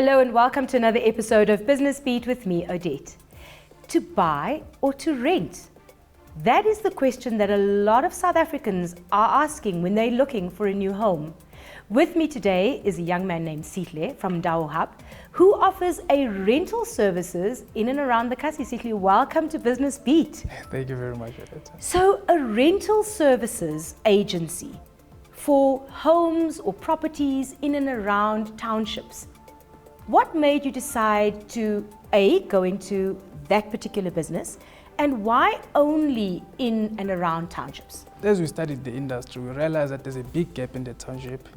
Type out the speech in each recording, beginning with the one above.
Hello and welcome to another episode of Business Beat with me, Odette. To buy or to rent? That is the question that a lot of South Africans are asking when they're looking for a new home. With me today is a young man named Sihle from Dao Hub, who offers a rental services in and around the Kasi. Sihle, welcome to Business Beat. Thank you very much, Odette. So, a rental services agency for homes or properties in and around townships. What made you decide to go into that particular business, and why only in and around townships? As we studied the industry, we realized that there's a big gap in the township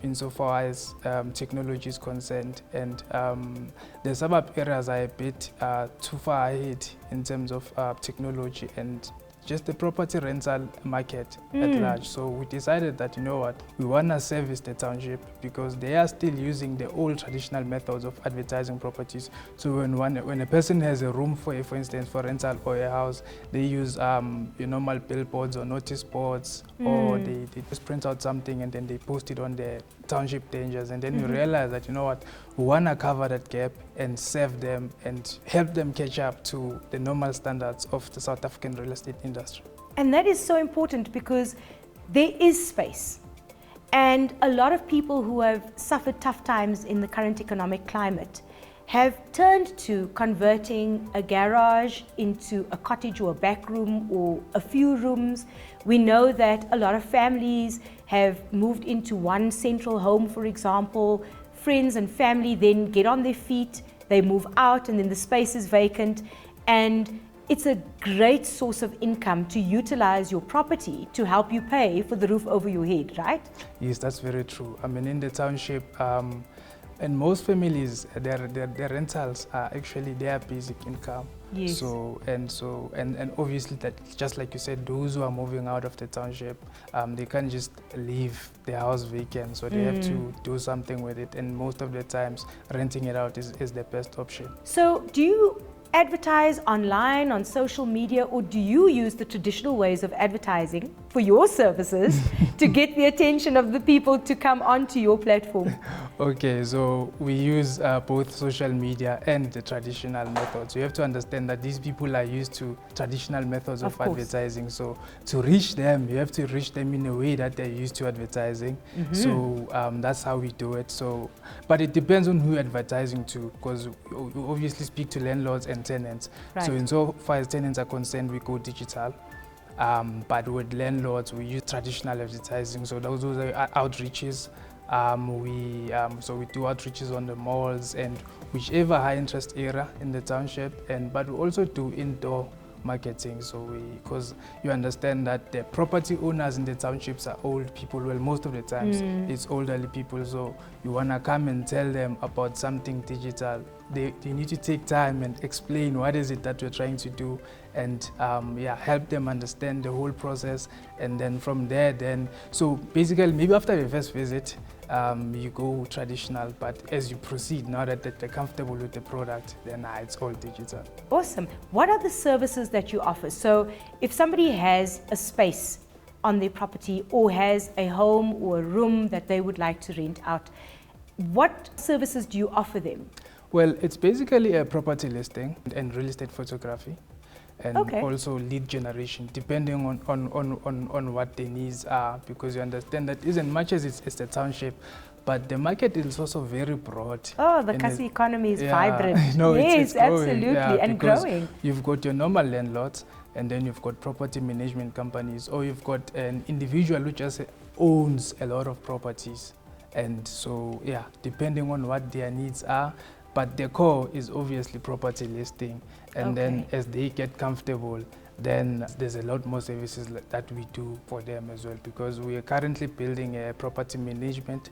insofar as technology is concerned, and the suburb areas are a bit too far ahead in terms of technology and just the property rental market at large. So we decided that, you know what, we want to service the township because they are still using the old traditional methods of advertising properties. So when a person has a room for instance, for rental or a house, they use your normal billboards or notice boards, or they just print out something and then they post it on the township dangers. And then you realize that, you know what, we want to cover that gap and serve them and help them catch up to the normal standards of the South African real estate industry. And that is so important because there is space. And a lot of people who have suffered tough times in the current economic climate have turned to converting a garage into a cottage or a back room or a few rooms. We know that a lot of families have moved into one central home, for example. Friends and family then get on their feet, they move out, and then the space is vacant. And it's a great source of income to utilize your property to help you pay for the roof over your head, right? Yes, that's very true. I mean, in the township, and most families, their rentals are actually their basic income. Yes. And obviously that, just like you said, those who are moving out of the township, they can't just leave their house vacant, so they have to do something with it, and most of the times renting it out is the best option. So do you advertise online, on social media, or do you use the traditional ways of advertising for your services to get the attention of the people to come onto your platform? Okay, so we use both social media and the traditional methods. You have to understand that these people are used to traditional methods of advertising. So to reach them, you have to reach them in a way that they're used to advertising. So that's how we do it. So, but it depends on who you're advertising to, because you obviously speak to landlords and tenants. Right. So insofar as tenants are concerned, we go digital. But with landlords, we use traditional advertising. So those are outreaches. So we do outreaches on the malls and whichever high interest area in the township, but we also do indoor marketing. So because you understand that the property owners in the townships are old people. Well, most of the times it's elderly people. So you want to come and tell them about something digital. They need to take time and explain what is it that we're trying to do, and help them understand the whole process. And then from there, so basically maybe after the first visit, you go traditional, but as you proceed, now that they're comfortable with the product, then it's all digital. Awesome. What are the services that you offer? So if somebody has a space on their property or has a home or a room that they would like to rent out, what services do you offer them? Well, it's basically a property listing and real estate photography, and also lead generation, depending on what their needs are, because you understand that as much as it's the township, but the market is also very broad. Oh, the Kasi economy is vibrant. No, yes, it's growing, absolutely, and growing. You've got your normal landlords, and then you've got property management companies, or you've got an individual who just owns a lot of properties. And so, depending on what their needs are, but the core is obviously property listing. And then as they get comfortable, then there's a lot more services that we do for them as well, because we are currently building a property management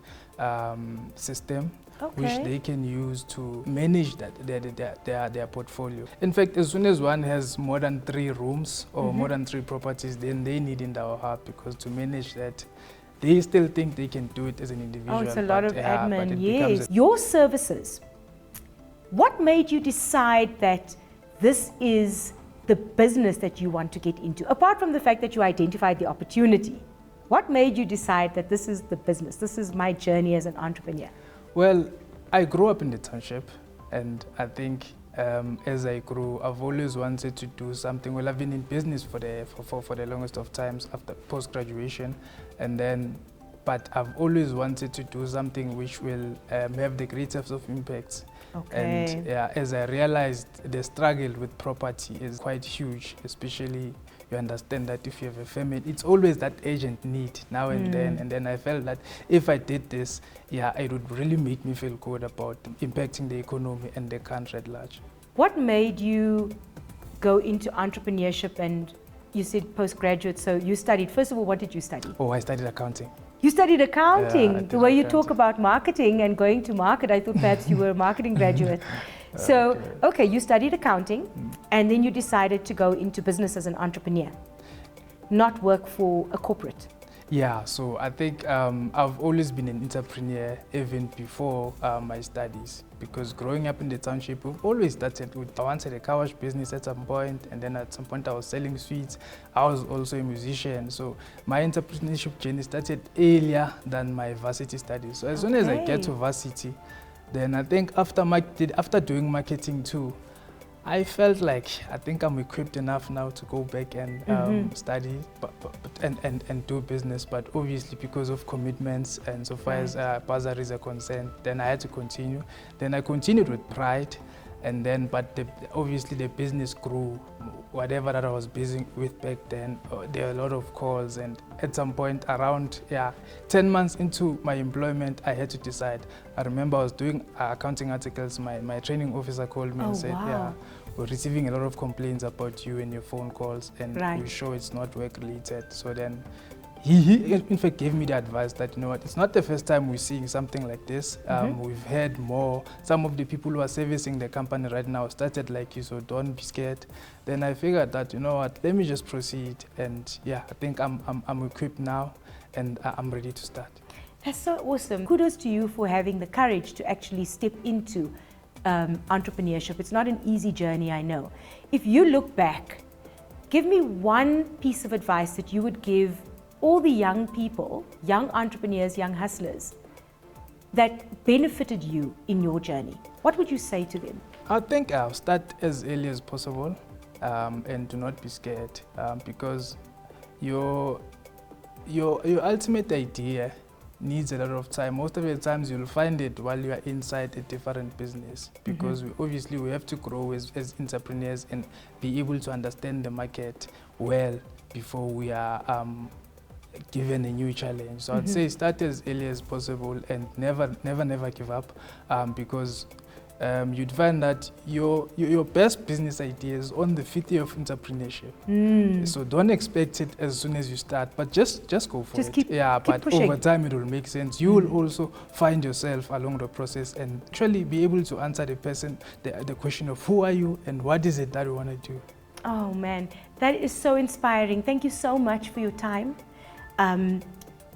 system which they can use to manage their portfolio. In fact, as soon as one has more than 3 rooms or more than 3 properties, then they need IndaoHub, because to manage that, they still think they can do it as an individual. Oh, it's a lot of admin, yes. Your services, what made you decide that this is the business that you want to get into? Apart from the fact that you identified the opportunity, what made you decide that this is the business, this is my journey as an entrepreneur? Well, I grew up in the township, and I think as I grew, I've always wanted to do something. Well, I've been in business for the longest of times after post-graduation, but I've always wanted to do something which will have the greatest of impacts. Okay. And as I realized, the struggle with property is quite huge, especially you understand that if you have a family, it's always that urgent need now and then. And then I felt that if I did this, it would really make me feel good about impacting the economy and the country at large. What made you go into entrepreneurship? And you said postgraduate, so you studied, first of all, what did you study? Oh, I studied accounting. You studied accounting. Yeah, the way you talk about marketing and going to market, I thought perhaps you were a marketing graduate. So, okay, you studied accounting, and then you decided to go into business as an entrepreneur, not work for a corporate. Yeah, so I think I've always been an entrepreneur even before my studies, because growing up in the township, we've always started with, I wanted a car wash business at some point, and then at some point I was selling sweets. I was also a musician, so my entrepreneurship journey started earlier than my varsity studies. So as soon as I get to varsity, then I think after doing marketing too, I felt like I think I'm equipped enough now to go back and study and do business. But obviously, because of commitments and so far as bursaries are concerned, then I had to continue. Then I continued with pride, and then obviously the business grew. Whatever that I was busy with back then, there were a lot of calls, and at some point around 10 months into my employment, I had to decide. I remember I was doing accounting articles. My training officer called me and said, we're receiving a lot of complaints about you and your phone calls, and we're sure it's not work related. So then he in fact gave me the advice that, you know what, it's not the first time we're seeing something like this. We've had more. Some of the people who are servicing the company right now started like you, so don't be scared. Then I figured that, you know what, let me just proceed. And I think I'm equipped now, and I'm ready to start. That's so awesome. Kudos to you for having the courage to actually step into entrepreneurship. It's not an easy journey, I know. If you look back, give me one piece of advice that you would give all the young people, young entrepreneurs, young hustlers, that benefited you in your journey. What would you say to them? I think I'll start as early as possible, and do not be scared, because your ultimate idea needs a lot of time. Most of the times you'll find it while you are inside a different business, because we have to grow as entrepreneurs and be able to understand the market well before we are given a new challenge. So I'd say start as early as possible and never give up, because you'd find that your best business idea is on the fifth year of entrepreneurship. So don't expect it as soon as you start, but just go for it. Keep but pushing. Over time it will make sense. You will also find yourself along the process and actually be able to answer the question of who are you and what is it that you want to do. Oh man, that is so inspiring. Thank you so much for your time.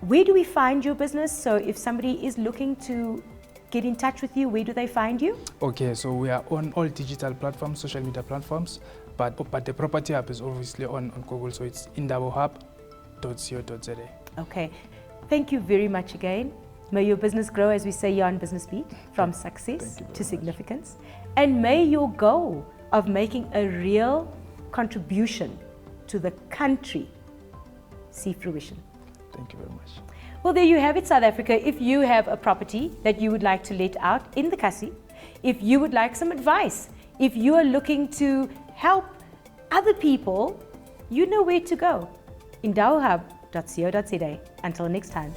Where do we find your business? So if somebody is looking to get in touch with you, where do they find you? Okay, so we are on all digital platforms, social media platforms, but the property hub is obviously on Google, so it's IndaoHub.co.za. Okay, thank you very much again. May your business grow, as we say here on Business Beat, from success to significance. And may your goal of making a real contribution to the country see fruition. Thank you very much. Well, there you have it, South Africa. If you have a property that you would like to let out in the Kasi, if you would like some advice, if you are looking to help other people, you know where to go. IndaoHub.co.za. Until next time.